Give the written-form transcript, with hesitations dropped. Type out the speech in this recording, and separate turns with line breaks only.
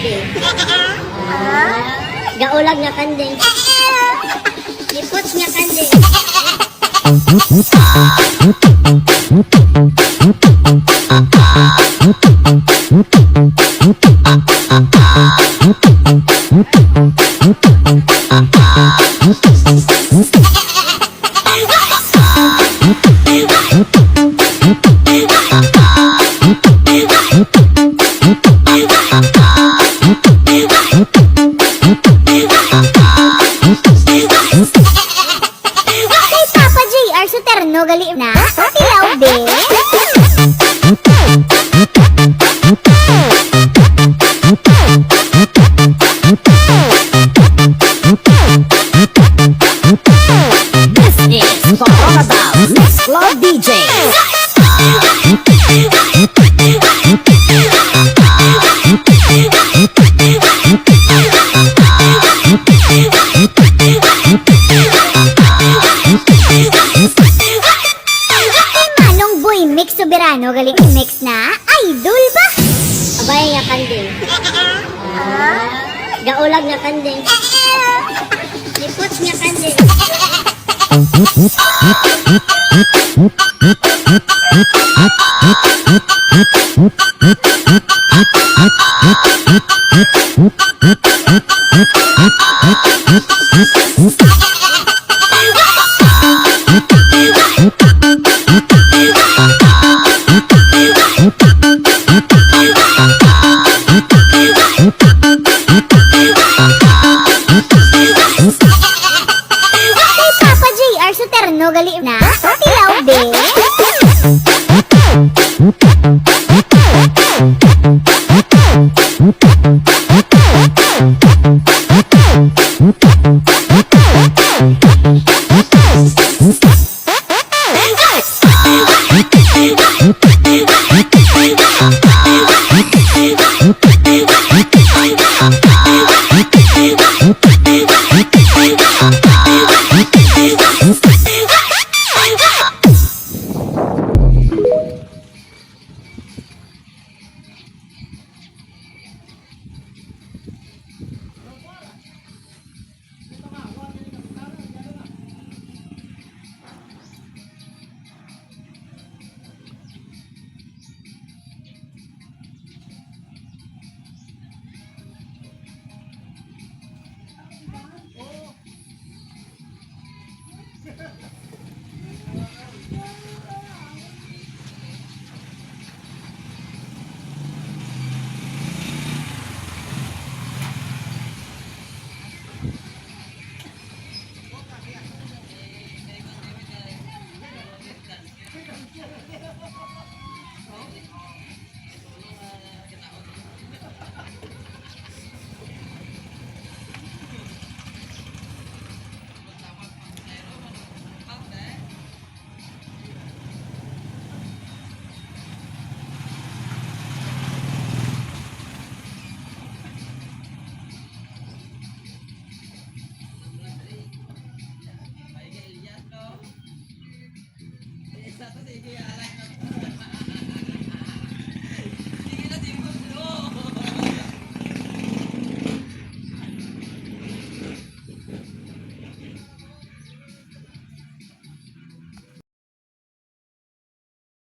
be. Gaulag nga kandeng. Lipot nga kandeng.
No gali na tilaw be.
This is all about Miss Love DJs.
Mix soberano galing mix na idol ba?
Abay nga kandeng. Gaulag nga kandeng. Lipot nga kandeng.
No gali na tilaw be.
Satu sih dia.